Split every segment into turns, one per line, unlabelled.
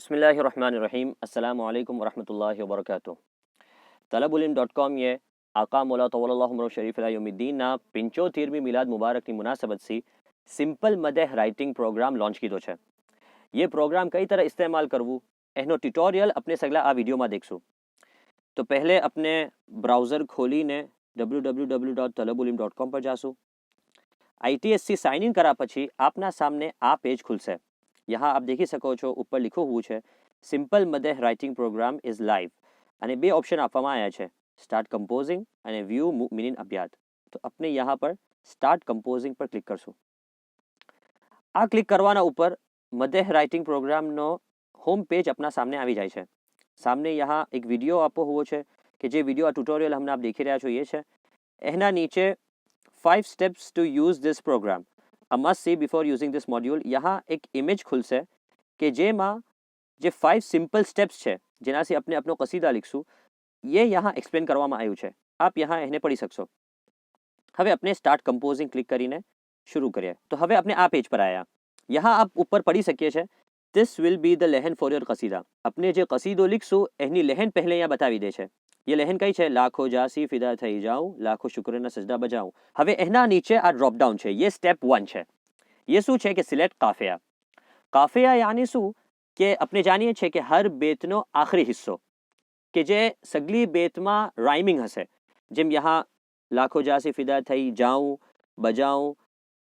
बिस्मिल्लाहिर्रहमानिर्रहीम अस्सलामु अलैकुम वरहमतुल्लाहि वबरकातुह તલબુલિમ.com એ આકા મોલા તવલ્લાહુ ઉમરો શરીફ અલા યૌમિદ્દીનના 75મી મિલાદ મુબારકની મુનાસબતથી સિમ્પલ મદેહ રાઇટિંગ પ્રોગ્રામ લોન્ચ કીધો છે. ये प्रोग्राम कई तरह इस्तेमाल करवू एनो ट्यूटोरियल अपने सगला आ वीडियो में देखसू. तो पहले अपने ब्राउज़र खोलीने www.talabulim.com पर जासू. ITSC साइन इन करा पछी आपना सामने आ पेज खुलसे. यहाँ आप देखी सको छो ऊपर लिखो हुआ है सिम्पल मदेह राइटिंग प्रोग्राम इज लाइव અને બે ઓપ્શન આપવામાં આવ્યા છે, સ્ટાર્ટ કમ્પોઝિંગ અને વ્યૂ મીનિંગ અભ્યાત. તો આપણે यहाँ पर સ્ટાર્ટ કમ્પોઝિંગ પર ક્લિક કરશું. આ ક્લિક કરવાના ઉપર મદેહ રાઇટિંગ પ્રોગ્રામનો હોમ પેજ अपना सामने આવી જાય છે. सामने यहाँ एक वीडियो आपो हुआ है कि जे वीडियो आ ट्यूटोरियल हमने आप देखी रहा छो ये है. एना नीचे 5 steps to use this program a must see before using this module. यहाँ एक इमेज खुलશે કે જેમાં જે 5 સિમ્પલ સ્ટેપ્સ છે જેનાથી આપણે આપણો કસીદા લીખશું ये यहाँ एक्सप्लेन કરવામાં આવ્યું છે. આપ यहाँ એને પઢી શકશો. હવે આપણે સ્ટાર્ટ કમ્પોઝિંગ ક્લિક કરીને शुरू કરીએ. તો હવે આપણે આ પેજ પર આયા. यहाँ आप ऊपर પઢી શકીએ છે this will be the લહેન for your કસીદા. આપણે જે કસીદો લીખશું એની લહેન પહેલે અહીંયા બતાવી દે છે. ये લહેન કઈ છે? લાખો જાસી ફિદા થઈ જાઉં, લાખો શુક્રના સજદા બજાઉં. હવે એના નીચે આ ડ્રોપ ડાઉન છે, ये સ્ટેપ 1 છે. ये શું છે કે સિલેક્ટ કાફિયા. કાફિયા यानी શું કે આપણે જાણીએ છીએ કે હર બેતનો આખરી હિસ્સો કે જે સગલી બેતમાં રાઇમિંગ હશે, જેમ यहाँ લાખો જાસી ફિદા થઈ જાઉં, બજાઉં,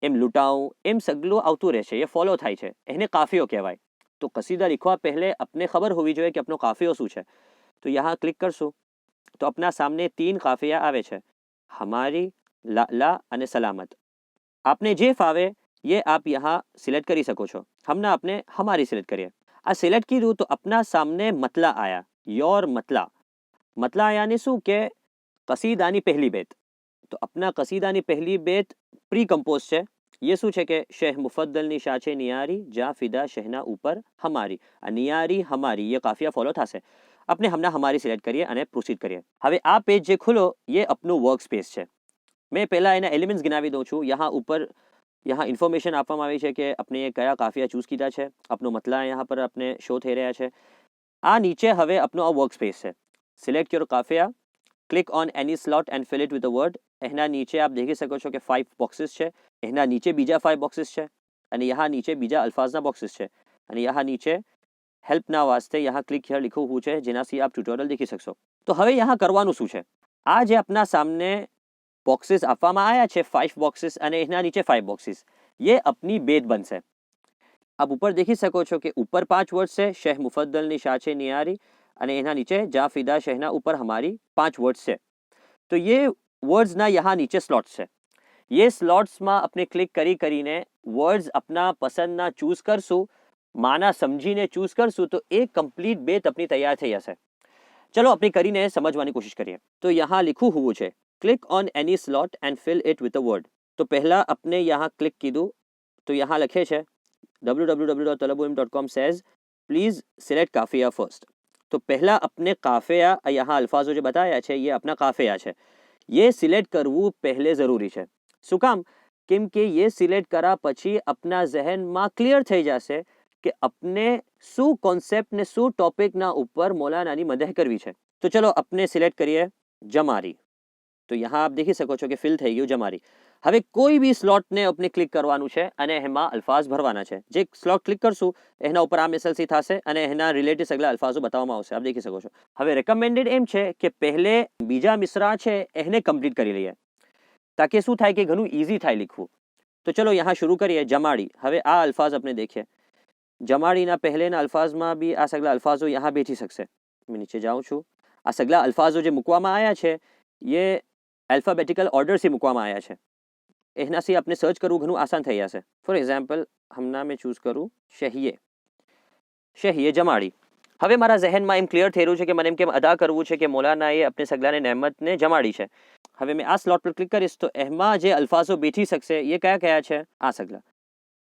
એમ લૂંટાઉં, એમ સગલું આવતું રહેશે. એ ફોલો થાય છે, એને કાફિયો કહેવાય. તો કસીદા લીખવા પહેલે अपने ખબર હોવી જોઈએ કે આપણો કાફિયો શું છે. તો यहाँ ક્લિક કરશું તો अपना सामने 3 કાફિયા આવે છે, हमारी, ला અને સલામત. आपने જે ફાવે ये आप यहाँ सिलेक्ट કરી શકો છો. हमने अपने हमारी सिलेक्ट करिए. आ सिलेक्ट कीधું तो अपना सामने मतला आया, योर मतला. मतला यानी શું કે કસીદાની પહેલી બેત. તો अपना કસીદાની પહેલી બેત પ્રી કમ્પોઝ છે. ये શું છે કે શેખ મુફદ્દલની શાચે નિયારી જા ફિદા શહેના ઉપર हमारी. આ નિયારી हमारी ये કાફિયા ફોલો થશે. આપણે હમણાં हमारी સિલેક્ટ કરીએ અને પ્રોસીડ કરીએ. હવે આ પેજ જે ખુલો ये अपનું વર્ક સ્પેસ છે. મેં પહેલા એના એલિમેન્ટ્સ ગિનાવી દઉં છું. यहाँ ऊपर यहाँ ઇન્ફોર્મેશન આપવામાં આવી છે કે આપણે કયા કાફિયા ચૂઝ કીધા છે. આપનો मतला यहाँ पर આપણે શો થઈ રહ્યા છે. આ નીચે હવે આપનો આ વર્ક સ્પેસ છે. સિલેક્ટ યોર કાફિયા, click on any slot and fill it with a word. એના નીચે આપ દેખી શકો છો કે 5 બોક્સિસ છે. એના નીચે બીજા 5 બોક્સિસ છે અને यहाँ નીચે બીજા અલ્ફાઝના બોક્સિસ છે અને यहाँ નીચે હેલ્પના વાસ્તે यहाँ ક્લિક હિયર લીખું हुआ છે જેનાથી આપ ટ્યુટોરિયલ દેખી શકશો. તો હવે यहाँ કરવાનું શું છે? આ જે આપના સામને બોક્સિસ આપવામાં આવ્યા છે 5 બોક્સિસ અને એના નીચે 5 બોક્સિસ, ये अपनी बेत बनશે. आप ऊपर देखी सको છો કે ऊपर 5 વર્ડ છે, શેખ મુફદ્દલની શાચે નિયારી, અને એના નીચે જા ફિદા શહેના ઉપર हमारी 5 વર્ડ્સ છે. તો ये વર્ડ્સના यहाँ નીચે સ્લોટ્સ છે. ये સ્લોટ્સમાં આપણે ક્લિક કરીને વર્ડ્સ अपना પસંદના ચૂઝ કરશું, માના સમજીને ચૂઝ કરશું તો એક કમ્પ્લીટ બેત આપણી તૈયાર થઈ જશે. ચલો આપણે કરીને સમજવાની કોશિશ કરીએ. તો यहाँ लिखું हुआ છે click on any slot and fill it with a word. તો પહેલા આપણે यहाँ ક્લિક કીધું તો यहाँ લખે છે www.talabulim.com says please select કાફિયા first. तो पहला अपने काफिया यहाँ अल्फाजो जो बताया है ये अपना काफिया है, ये सिलेक्ट करवू पहले जरूरी है. શું કામ? કેમ કે ये सिलेक्ट करा પછી अपना जहन में क्लियर થઈ જશે કે अपने શું કોન્સેપ્ટ ને શું ટોપિક ના ઉપર મૌલાનાની મદહ કરવી છે. તો ચલો अपने સિલેક્ટ કરીએ જમારી. તો यहाँ आप देखी શકો છો કે ફિલ થઈ ગયું જમારી. હવે કોઈ બી સ્લોટને આપણે ક્લિક કરવાનું છે અને એમાં અલ્ફાઝ ભરવાના છે. જે સ્લોટ ક્લિક કરશું એના ઉપર આમ એસએલસી થશે અને એના રિલેટેડ સગલા અલ્ફાઝો બતાવવામાં આવશે. આપ દેખી શકો છો. હવે રેકમેન્ડેડ એમ છે કે પહેલે બીજા મિસરા છે એને કમ્પ્લીટ કરી લઈએ તાકે શું થાય કે ઘણું ઈઝી થાય લીખવું. તો ચલો यहाँ शुरू કરીએ જમાડી. હવે આ અલ્ફાઝ આપણે देखिए. જમાડીના પહેલેના અલ્ફાઝમાં બી આ સગલા અલ્ફાઝો यहाँ બેઠી શકશે. मैं નીચે જાઉં છું. આ સગલા અલ્ફાઝો જે મૂકવામાં આવ્યા છે ये अल्फाबेटिकल ऑर्डर से મૂકવામાં આવ્યા છે. એનાથી આપણે સર્ચ કરવું ઘણું આસાન થઈ જશે. ફોર એક્ઝામ્પલ હમણાં મેં ચૂઝ કરું શહીએ. શહીએ જમાડી. હવે મારા જહેનમાં એમ ક્લિયર થઈ રહ્યું છે કે મને એમ કેમ અદા કરવું છે કે મૌલાનાએ अपने સગલાને નહેમતને જમાડી છે. હવે મેં આ સ્લોટ પર ક્લિક કરીશ તો એમાં જે અલ્ફાઝો બેઠી શકશે એ કયા કયા છે? આ સગલા.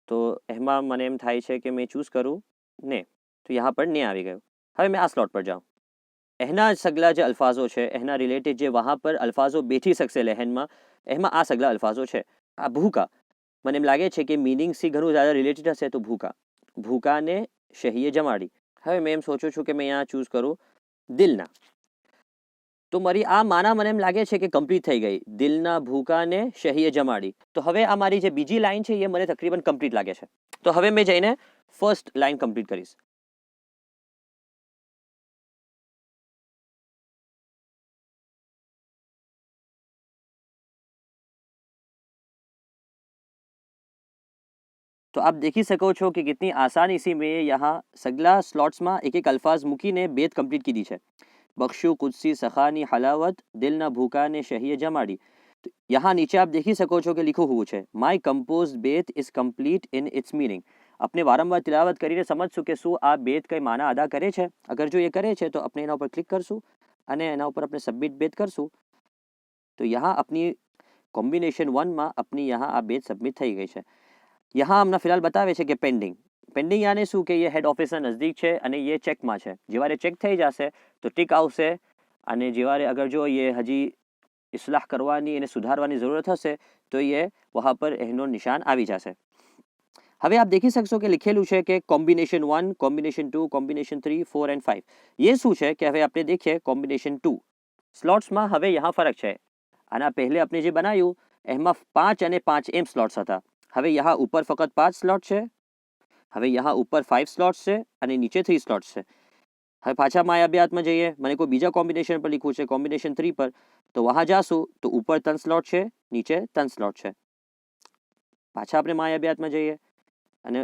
તો એમાં મને એમ થાય છે કે મેં ચૂઝ કરું ને, તો यहाँ पर ને આવી ગયું. હવે મેં આ સ્લોટ પર જાઉં. એના સગલા જે અલ્ફાઝો છે એના રિલેટેડ જે વहाँ पर અલ્ફાઝો બેઠી શકશે લહેનમાં, એમાં આ સગલા અલ્ફાઝો છે. આ ભૂકા મને એમ લાગે છે કે મીનિંગથી ઘણું જ્યાદા રિલેટેડ હશે. તો ભૂકા, ભૂકાને શહીએ જમાડી. હવે મેં એમ સોચું છું કે મેં અહીંયા ચૂઝ કરું દિલના. તો મારી આ માના મને એમ લાગે છે કે કમ્પ્લીટ થઈ ગઈ. દિલના ભૂકાને શહીએ જમાડી. તો હવે આ મારી જે બીજી લાઈન છે એ મને તકરીબન કમ્પ્લીટ લાગે છે. તો હવે મેં જઈને ફર્સ્ટ લાઈન કમ્પ્લીટ કરીશ. तो आप देख ही सको છો કે कितनी आसानी से मैं यहाँ सगला स्लॉट्सમાં એક એક અલ્ફાઝ મૂકીને બેત કમ્પ્લીટ કીધી છે. બક્ષુ કુદસી સખાની હલાવત દિલના ભૂકાને શહીએ જમાડી. તો यहाँ नीचे आप देख ही सको છો કે लिखो हुआ છે માય કમ્પોઝ બેત is complete in its meaning. આપણે વારંવાર તિલાવત કરીને સમજશું કે શું આ બેત કઈ માના અદા કરે છે. અગર જો એ કરે છે તો આપણે એના ઉપર ક્લિક કરશું અને એના ઉપર આપણે સબમિટ બેત કરશું. તો यहाँ अपनी કોમ્બિનેશન 1 માં આપની यहाँ આ બેત સબમિટ થઈ ગઈ છે. यहाँ હમણાં ફિલહાલ બતાવે છે કે પેન્ડિંગ. પેન્ડિંગ યાને શું કે એ હેડ ઓફિસના નજદીક છે અને એ ચેકમાં છે. જેવારે ચેક થઈ જશે તો ટીક આવશે અને જેવારે અગર જો એ હજી ઇસ્લાહ કરવાની અને સુધારવાની જરૂરત હશે તો એ વહાં પર એનો નિશાન આવી જશે. હવે આપ દેખી શકશો કે લખેલું છે કે કોમ્બિનેશન 1, કોમ્બિનેશન 2, કોમ્બિનેશન 3, 4 એન્ડ 5. એ શું છે કે હવે આપણે દેખીએ કોમ્બિનેશન 2 સ્લોટ્સમાં હવે यहाँ ફરક છે. આના પહેલે આપણે જે બનાવ્યું એમાં 5 અને 5 એમ સ્લોટ્સ હતા. હવે यहाँ ऊपर फकत 5 स्लॉट છે. હવે यहाँ ऊपर 5 સ્લોટ્સ છે અને નીચે 3 સ્લોટ્સ છે. હવે પાછા માય અભ્યાતમાં જઈએ. મને કોઈ બીજા કોમ્બિનેશન પર લીખવું છે કોમ્બિનેશન 3 પર. તો વહાં જાશું તો ઉપર 3 સ્લોટ છે, નીચે 3 સ્લોટ છે. પાછા આપણે માય અભ્યાતમાં જઈએ અને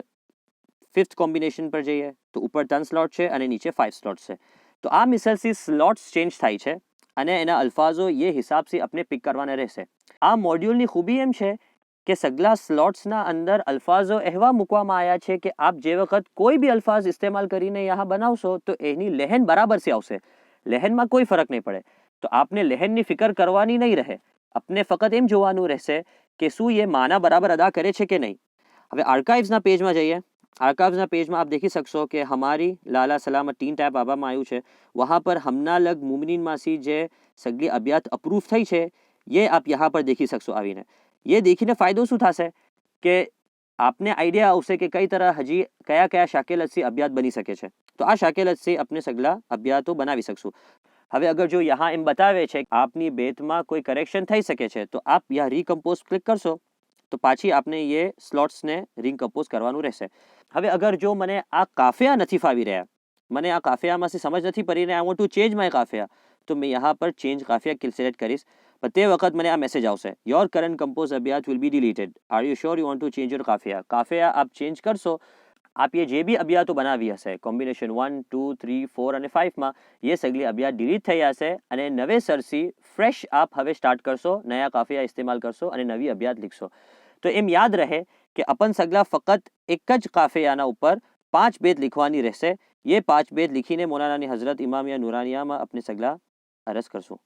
5th કોમ્બિનેશન પર જઈએ તો ઉપર 3 સ્લોટ છે અને નીચે 5 સ્લોટ છે. તો આ મિસલથી સ્લોટ્સ ચેન્જ થાય છે અને એના અલ્ફાઝો એ હિસાબથી આપણે પિક કરવાના રહેશે. આ મોડ્યુલની ખૂબી એમ છે કે સગલા સ્લોટ્સના અંદર અલ્ફાઝો એવા મૂકવામાં આવ્યા છે કે આપ જે વખત કોઈ બી અલ્ફાઝ ઇસ્તેમાલ કરીને यहाँ બનાવશો તો એની લહેન બરાબર સે આવશે. લહેનમાં કોઈ ફરક નહીં પડે. તો આપને લહેનની ફિકર કરવાની નહીં રહે. આપને ફક્ત એમ જોવાનું રહેશે કે શું એ માના બરાબર અદા કરે છે કે નહીં. હવે આર્કાઇવ્સના પેજમાં જઈએ. આર્કાઇવ્સના પેજમાં આપ દેખી શકશો કે हमारी लाला सलामत 3 ટાઈપ આપવામાં આવ્યું છે. वहाँ पर हमना लग मुमिनीनમાંથી જે સગલી અબિયાત અપ્રૂવ થઈ છે ये आप यहाँ पर દેખી શકશો આવીને. ये देखीને ફાયદો શું થશે કે આપને આઈડિયા આવશે કે કઈ તરહ હજી કયા કયા શાકેલતથી અબિયાત બની શકે છે. તો આ શાકેલતથી આપણે સગલા અબિયાતો બનાવી શકશું. હવે અગર જો यहाँ એમ બતાવે છે આપની બેતમાં કોઈ કરેક્શન થઈ શકે છે તો આપ यहाँ રીકમ્પોઝ ક્લિક કરશો તો પાછી આપને એ સ્લોટ્સને રીકમ્પોઝ કરવાનું રહેશે. હવે અગર જો મને આ કાફિયા નથી ફાવી રહ્યા, મને આ કાફિયામાંથી સમજ નથી પડી ને I want to change my કાફિયા, તો મેં यहाँ पर ચેન્જ કાફિયા સિલેક્ટ કરીશ. પણ તે વખત મને આ મેસેજ આવશે યોર કરંટ કમ્પોઝ અબિયાત will be deleted. Are you sure you want to change your કાફિયા. કાફિયા આપ ચેન્જ કરશો आप ये જે બી અબિયાતો બનાવી હશે કોમ્બિનેશન 1, 2, 3, 4 અને 5માં ये સગલી અબિયાત ડિલીટ થઈ જશે અને નવેસરથી ફ્રેશ આપ હવે સ્ટાર્ટ કરશો, નયા કાફિયા ઇસ્તેમાલ કરશો અને નવી અબિયાત લીખશો. તો એમ યાદ રહે કે अपन સગલા ફક્ત એક જ કાફિયાના ઉપર 5 બેત લીખવાની રહેશે. ये 5 બેત લીખીને મૌલાનાની હઝરત ઇમામિયા નુરાનિયામાં આપણે સગલા અરજ કરશું.